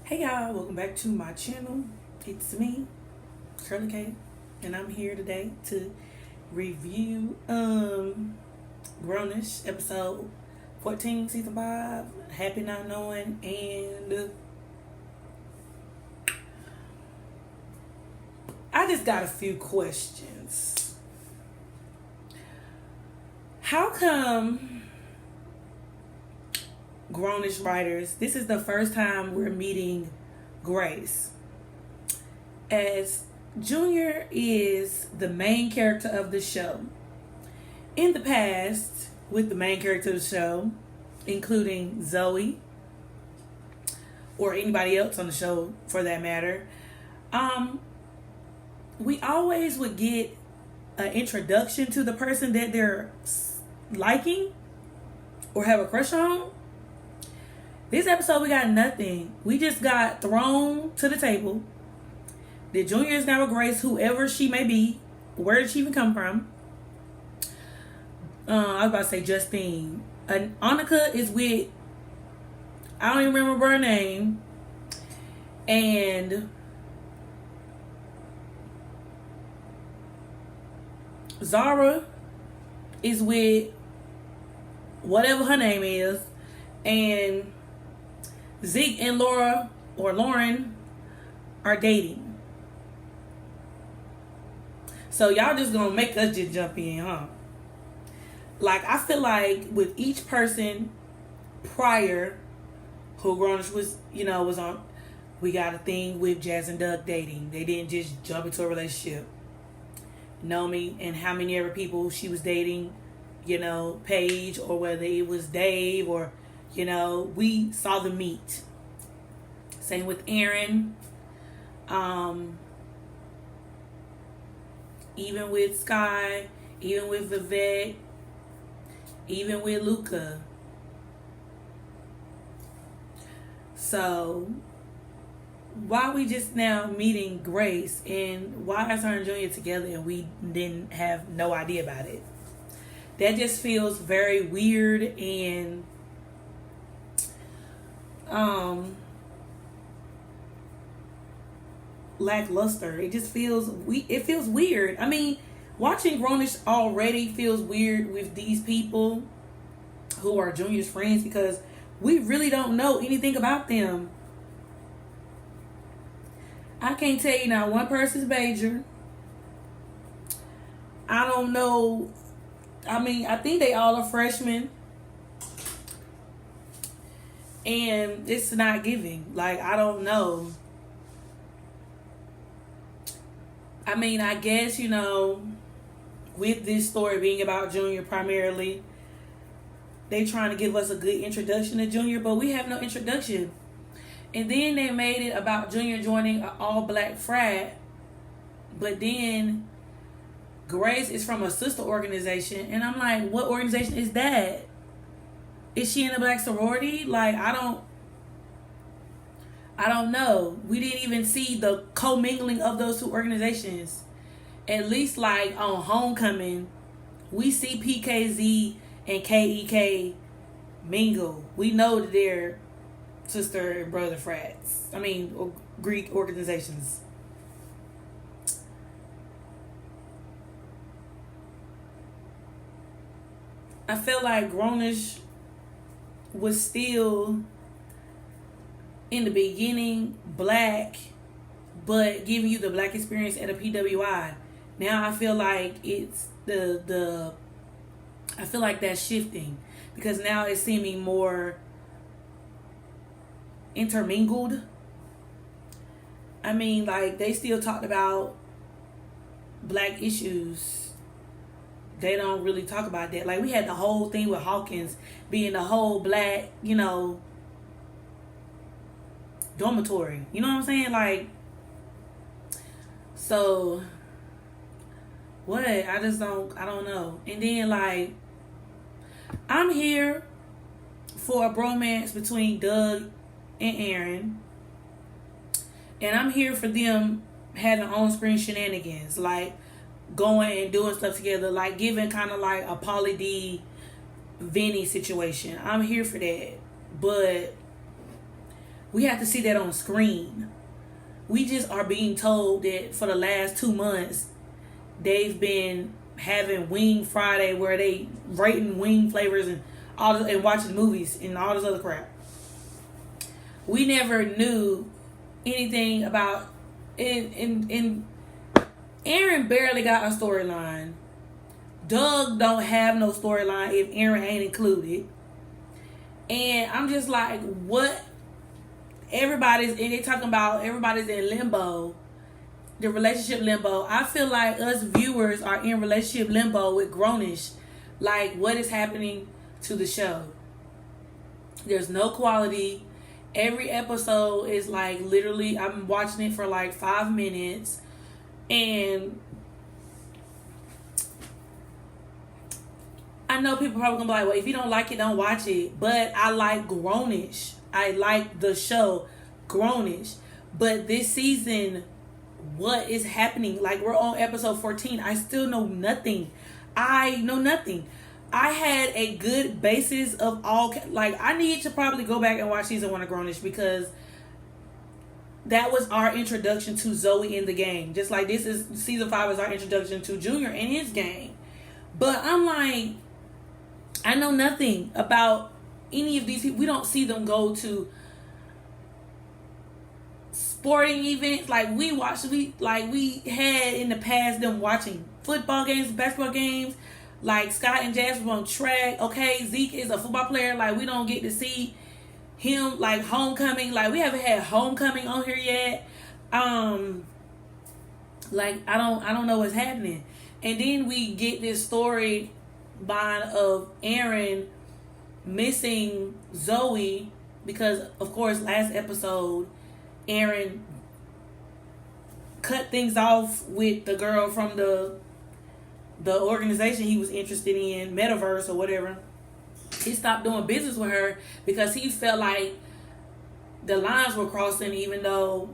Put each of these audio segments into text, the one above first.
Hey y'all, welcome back to my channel. It's me, Curly K, and I'm here today to review Grownish episode 14, season 5, Happy Not Knowing, and I just got a few questions. How come Grownish writers, this is the first time we're meeting Grace, as Junior is the main character of the show. In the past, with the main character of the show, including Zoe or anybody else on the show for that matter, we always would get an introduction to the person that they're liking or have a crush on. This episode, we got nothing. We just got thrown to the table that Junior is now with Grace, whoever she may be. Where did she even come from? I was about to say Justine. Annika is with, I don't even remember her name. And Zara is with whatever her name is. And Zeke and Laura or Lauren are dating. So y'all just gonna make us just jump in, huh? Like, I feel like with each person prior who Grownish was on, we got a thing with Jazz and Doug dating. They didn't just jump into a relationship. Nomi and how many other people she was dating, Paige, or whether it was Dave, or we saw them meet. Same with Aaron. Even with Sky, even with Vivek, even with Luca. So why we just now meeting Grace, and why is her and Junior together and we didn't have no idea about it? That just feels very weird and lackluster. It just feels weird. I mean, watching Grownish already feels weird with these people who are Junior's friends, because we really don't know anything about them. I can't tell you now one person's major. I don't know. I mean, I think they all are freshmen. And it's not giving. Like, I don't know. I mean, I guess, with this story being about Junior primarily, they trying to give us a good introduction to Junior, but we have no introduction. And then they made it about Junior joining an all-black frat, but then Grace is from a sister organization, and I'm like, what organization is that? Is she in a black sorority? Like, I don't know. We didn't even see the commingling of those two organizations. At least, like, on Homecoming, we see PKZ and KEK mingle. We know that they're sister and brother frats. I mean, Greek organizations. I feel like Grownish was still in the beginning black, but giving you the black experience at a PWI. Now I feel like it's I feel like that's shifting, because now it's seeming more intermingled. I mean, like, they still talked about black issues. They don't really talk about that. Like, we had the whole thing with Hawkins being the whole black, dormitory. You know what I'm saying? Like, so what? I don't know. And then, like, I'm here for a bromance between Doug and Aaron. And I'm here for them having on-screen shenanigans. Like, going and doing stuff together. Like, giving kind of like a Pauly D, Vinny situation. I'm here for that. But we have to see that on screen. We just are being told that for the last 2 months, they've been having Wing Friday where they rating wing flavors and all this, and watching movies and all this other crap. We never knew anything about in Aaron barely got a storyline. Doug don't have no storyline if Aaron ain't included. And I'm just like, what? And they talking about everybody's in limbo, the relationship limbo. I feel like us viewers are in relationship limbo with Grownish. Like, what is happening to the show? There's no quality. Every episode is like literally, I'm watching it for like 5 minutes, and I know people probably gonna be like, well, if you don't like it, don't watch it. But I like Grownish. I like the show Grownish. But this season, what is happening? Like, we're on episode 14. I still know nothing. I know nothing. I had a good basis of all, like, I need to probably go back and watch season 1 of Grownish, because that was our introduction to Zoe in the game. Just like this is season 5 is our introduction to Junior and his game. But I'm like, I know nothing about any of these people. We don't see them go to sporting events like we had in the past, them watching football games, basketball games. Like, Scott and Jasper on track. Okay, Zeke is a football player. Like, we don't get to see him, like, homecoming. Like, we haven't had homecoming on here yet. Like, I don't know what's happening. And then we get this storyline of Aaron missing Zoe because, of course, last episode, Aaron cut things off with the girl from the organization he was interested in, Metaverse or whatever. He stopped doing business with her because he felt like the lines were crossing, even though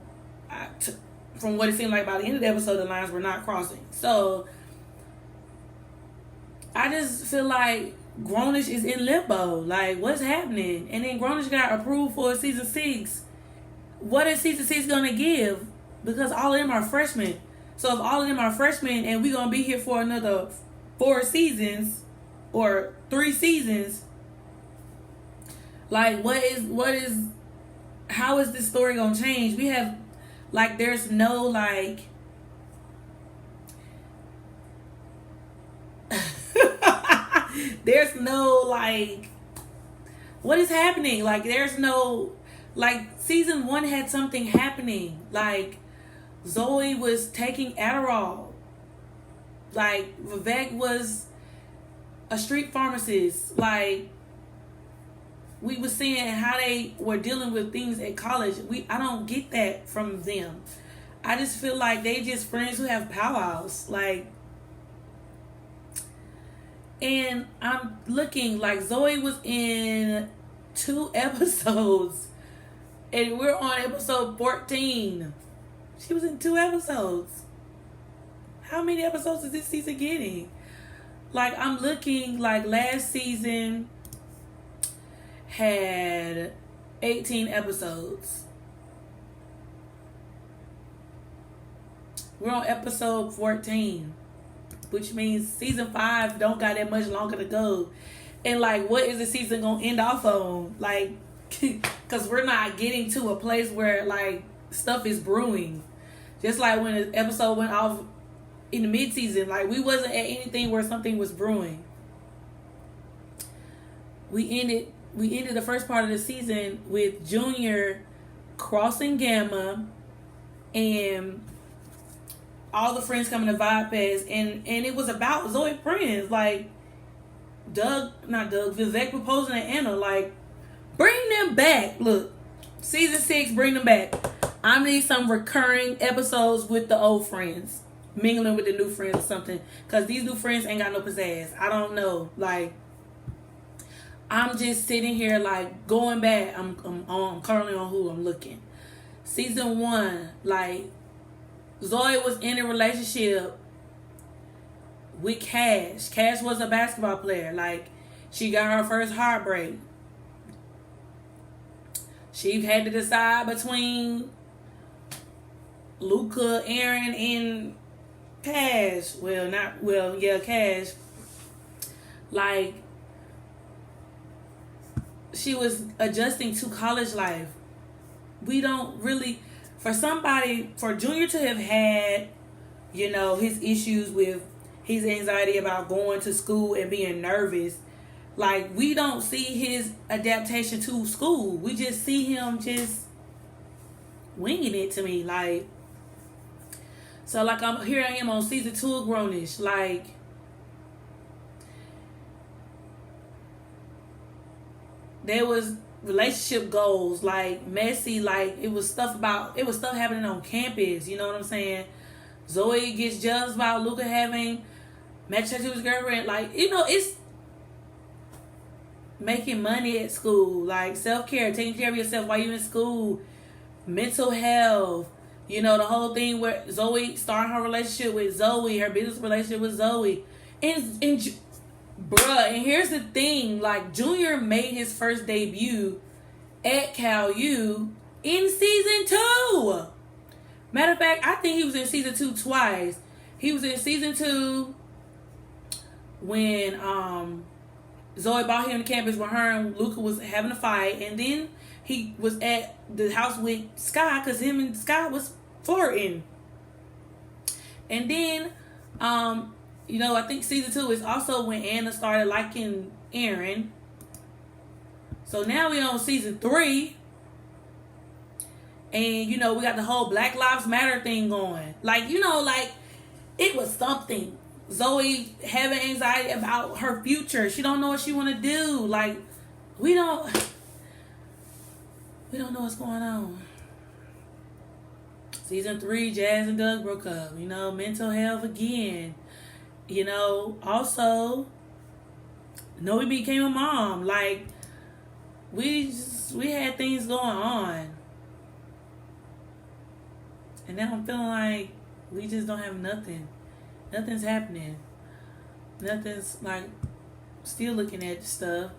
from what it seemed like by the end of the episode, the lines were not crossing. So I just feel like Grownish is in limbo. Like, what's happening? And then Grownish got approved for season 6. What is season 6 gonna give? Because all of them are freshmen. So if all of them are freshmen and we're gonna be here for another 4 seasons or 3 seasons, like, how is this story gonna change? We have, like, there's no, like, there's no, like, what is happening? Like, there's no, like, season 1 had something happening. Like, Zoe was taking Adderall. Like, Vivek was a street pharmacist. Like, we were seeing how they were dealing with things at college. I don't get that from them. I just feel like they just friends who have powwows. Like, and I'm looking, like, Zoe was in 2 episodes. And we're on episode 14. She was in 2 episodes. How many episodes is this season getting? Like, I'm looking, like, last season had 18 episodes. We're on episode 14, which means season 5 don't got that much longer to go. And, like, what is the season gonna end off on? Like, because we're not getting to a place where, like, stuff is brewing. Just like when the episode went off in the mid-season, like, we wasn't at anything where something was brewing. We ended the first part of the season with Junior crossing Gamma and all the friends coming to Vibe Fest, and it was about Zoe friends. Like, Vivek proposing to Anna. Like, bring them back. Look, season 6, bring them back. I need some recurring episodes with the old friends mingling with the new friends or something, because these new friends ain't got no pizzazz. I don't know. Like, I'm just sitting here, like, going back. I'm currently on Hulu. I'm looking. Season 1, like, Zoe was in a relationship with Cash. Cash was a basketball player. Like, she got her first heartbreak. She had to decide between Luca, Aaron, and Cash. Cash. Like, she was adjusting to college life. We don't really, for Junior to have had, his issues with his anxiety about going to school and being nervous, like, we don't see his adaptation to school. We just see him just winging it to me. Like, so, like, here I am on season 2 of Grownish. Like, there was relationship goals, like, messy, like, it was stuff happening on campus, you know what I'm saying? Zoe gets jealous about Luca having met to his girlfriend. Like, it's making money at school, like self-care, taking care of yourself while you're in school, mental health, the whole thing where Zoe starting her relationship with Zoe, her business relationship with Zoe. And here's the thing, like, Junior made his first debut at Cal U in season 2. Matter of fact, I think he was in season 2 twice. He was in season 2 when Zoe brought him to campus when her and Luca was having a fight, and then he was at the house with Sky because him and Sky was flirting. And then, I think season 2 is also when Anna started liking Aaron. So now we're on season 3. And, we got the whole Black Lives Matter thing going. Like, it was something. Zoe having anxiety about her future. She don't know what she want to do. Like, we don't know what's going on. Season 3, Jazz and Doug broke up. Mental health again. Also, Noe became a mom. Like, we had things going on. And now I'm feeling like we just don't have nothing. Nothing's happening. Nothing's, like, still looking at stuff.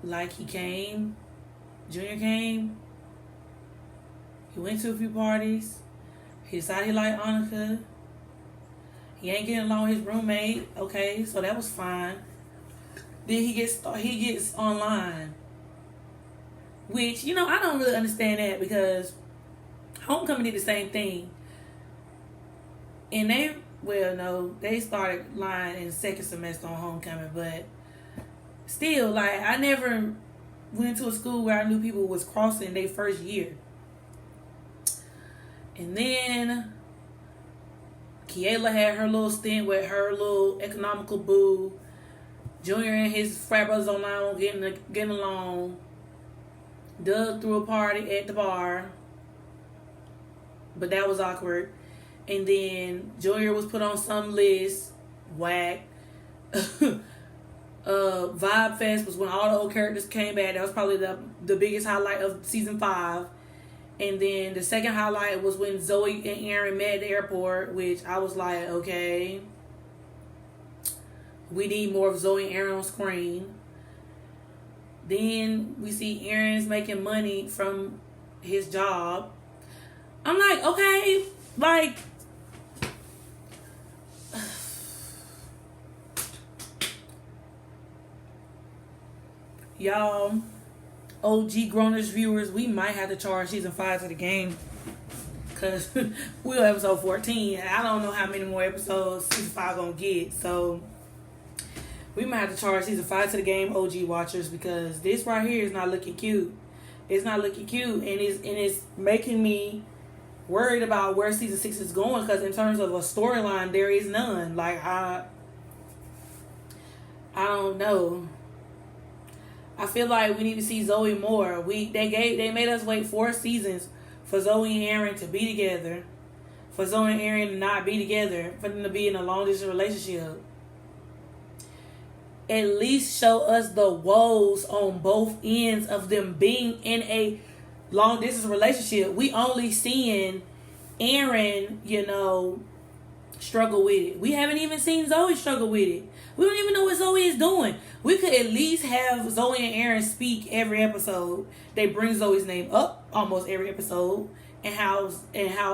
Like, Junior came. He went to a few parties. He decided he liked Annika. He ain't getting along with his roommate. Okay, so that was fine. Then he gets online. Which, I don't really understand that because Homecoming did the same thing. And they started lying in second semester on Homecoming, but still, like, I never went to a school where I knew people was crossing their first year. And then Kiela had her little stint with her little economical boo. Junior and his frat brothers online getting along. Doug threw a party at the bar, but that was awkward. And then Junior was put on some list, whack. Vibe Fest was when all the old characters came back. That was probably the biggest highlight of season 5. And then the second highlight was when Zoe and Aaron met at the airport, which I was like, okay, we need more of Zoe and Aaron on screen. Then we see Aaron's making money from his job. I'm like, okay, like, y'all, OG Grownish viewers, we might have to charge season 5 to the game. Because we're episode 14. And I don't know how many more episodes season 5 gonna get. So we might have to charge season 5 to the game, OG watchers. Because this right here is not looking cute. It's not looking cute. And it's making me worried about where season 6 is going. Because in terms of a storyline, there is none. Like, I don't know. I feel like we need to see Zoe more. They made us wait 4 seasons for Zoe and Aaron to be together. For Zoe and Aaron to not be together. For them to be in a long distance relationship. At least show us the woes on both ends of them being in a long distance relationship. We only seeing Aaron, struggle with it. We haven't even seen Zoe struggle with it. We don't even know what Zoe is doing. We could at least have Zoe and Aaron speak every episode. They bring Zoe's name up almost every episode, and how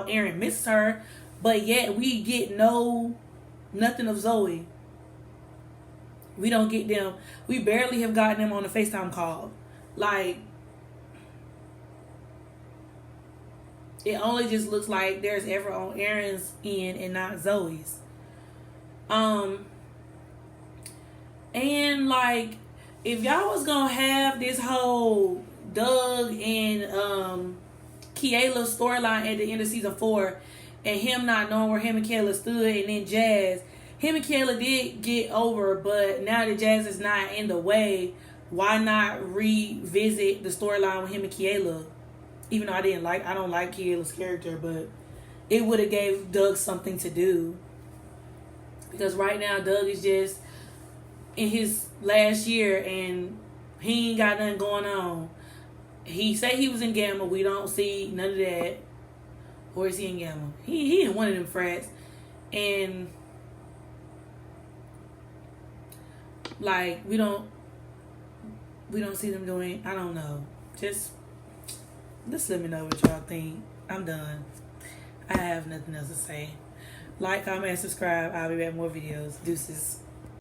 Aaron misses her, but yet we get nothing of Zoe. We don't get them. We barely have gotten them on a FaceTime call. Like, it only just looks like there's ever on Aaron's end and not Zoe's. And like, if y'all was gonna have this whole Doug and Kiela storyline at the end of season 4, and him not knowing where him and Kayla stood, and then Jazz, him and Kayla did get over, but now that Jazz is not in the way, why not revisit the storyline with him and Kiela? Even though I don't like Kiela's character, but it would have gave Doug something to do. Because right now Doug is just in his last year and he ain't got nothing going on. He said he was in Gamma. We don't see none of that. Or is he in Gamma? He in one of them frats. And like we don't see them doing, I don't know. Just let me know what y'all think. I'm done. I have nothing else to say. Like, comment, and subscribe. I'll be back with more videos. Deuces.